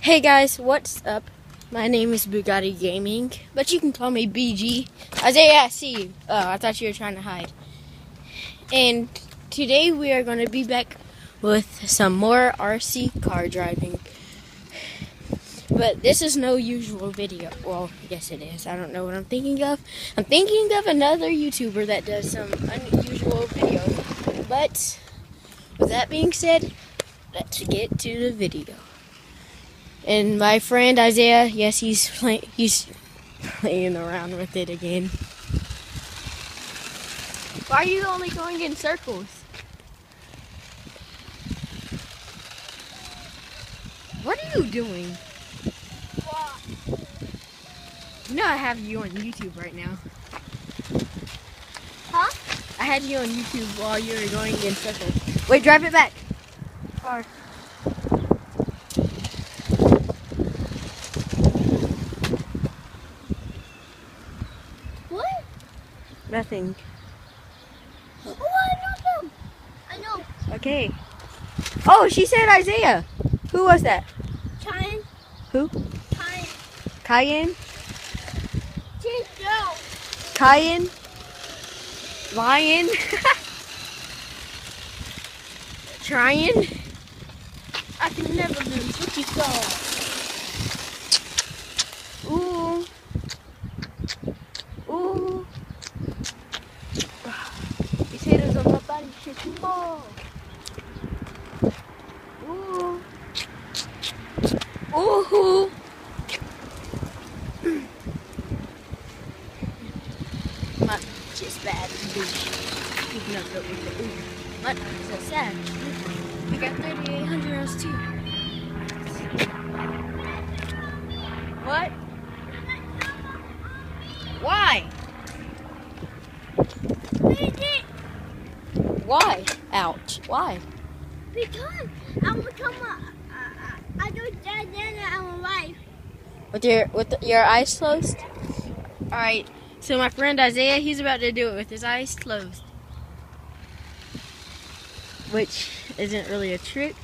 Hey guys, what's up? My name is Bugatti Gaming, but you can call me BG. Isaiah, I see you. Oh, I thought you were trying to hide. And today we are going to be back with some more RC car driving. But this is no usual video. Well, yes it is. I don't know what I'm thinking of. I'm thinking of another YouTuber that does some unusual videos. But with that being said, let's get to the video. And my friend Isaiah, yes, he's playing around with it again. Why are you only going in circles? What are you doing? You know I have you on YouTube right now. Huh? I had you on YouTube while you were going in circles. Wait, drive it back. Or What? nothing. Oh, I know them. I know. Okay. Oh, she said Isaiah. Who was that? Cheyenne. Who? Cheyenne. Cayenne? No. Cayenne? Lion? Trying? I can never lose. What you saw? Ooh. Ooh. These haters on my body shit too ball. Ooh. Ooh. My just bad bitch. Keeping up with the ooh. My so sad. We got 3,800 rounds too. What? Why? Why? Ouch. Why? Because I'm become I do that in our life. With your eyes closed? Alright. So my friend Isaiah, he's about to do it with his eyes closed. Which isn't really a trick.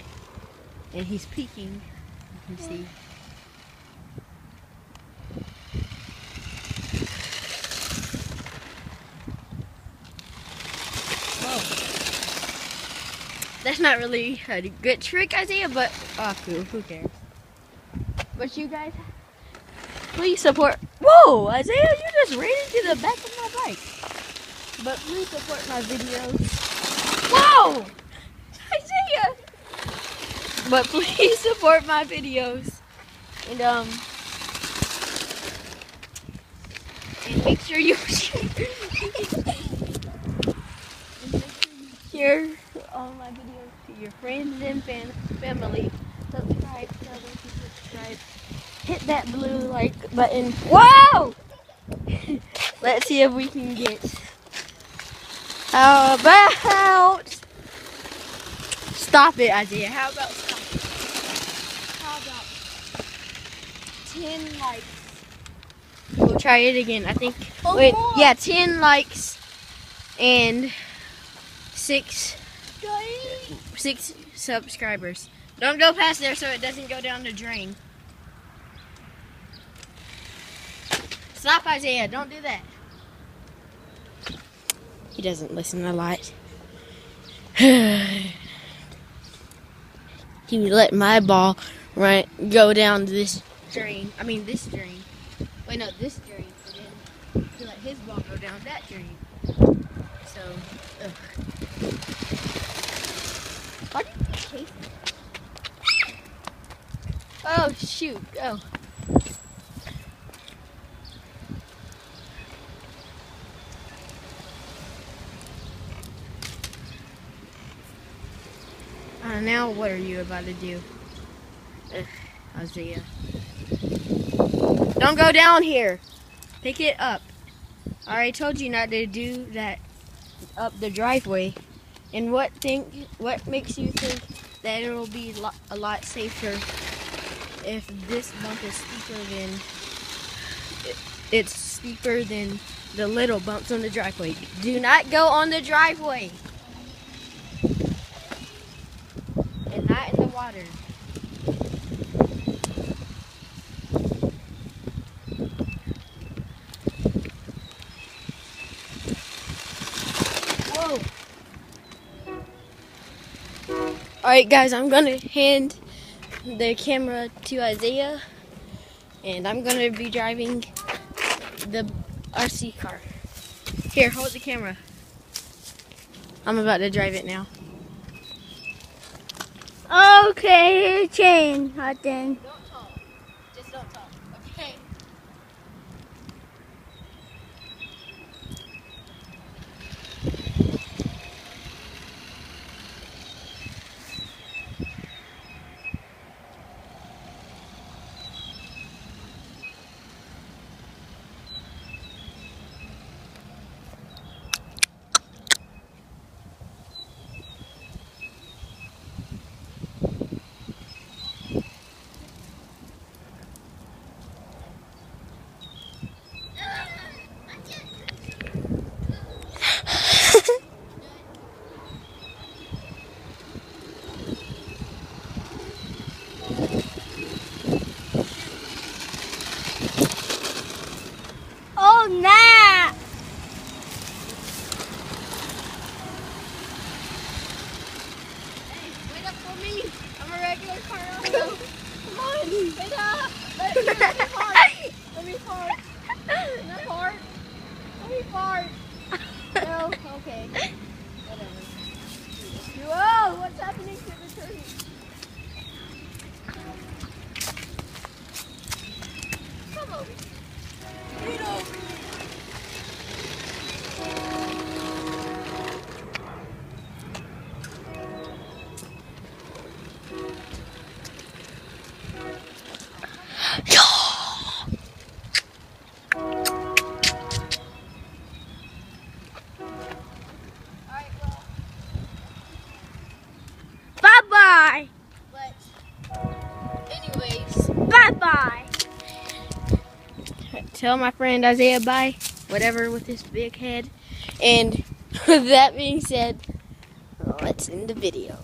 And he's peeking. You can see. That's not really a good trick, Isaiah, but cool, who cares? But you guys, please support. Whoa, Isaiah, you just ran into the back of my bike. But please support my videos. Whoa, Isaiah. But please support my videos, and make sure you share all my videos to your friends and family. Subscribe, tell them to subscribe. Hit that blue like button. Whoa! Let's see if we can get. How about stop it, Isaiah? How about stop it? How about 10 likes? We'll try it again. I think. Wait, yeah, 10 likes and 6 subscribers. Don't go past there so it doesn't go down the drain. Stop, Isaiah. Don't do that. He doesn't listen a lot. He let my ball go down this drain. I mean this drain. Wait, no, this drain. And then he let his ball go down that drain. So, ugh. Why do you keep chasing me? Oh, shoot. Go. Now what are you about to do? Ugh, Isaiah. Don't go down here. Pick it up. I already told you not to do that up the driveway. And what makes you think that it will be a lot safer if this bump is steeper than it's steeper than the little bumps on the driveway? Do not go on the driveway. And not in the water. Alright guys, I'm gonna hand the camera to Isaiah and I'm gonna be driving the RC car. Here, hold the camera. I'm about to drive it now. Okay, chain, hot then. Don't talk. Just don't talk. Okay. Oh, nah. Hey, wait up for me. I'm a regular car owner. Come on, wait up. Let me park. Let me park. Can I park? Let me park. No, okay. Whatever. Whoa, what's happening to the tree? Come over. Get over. Alright, well, Bye-bye. but anyways, Bye-bye. tell my friend Isaiah bye, whatever with his big head. And with that being said, let's end the video.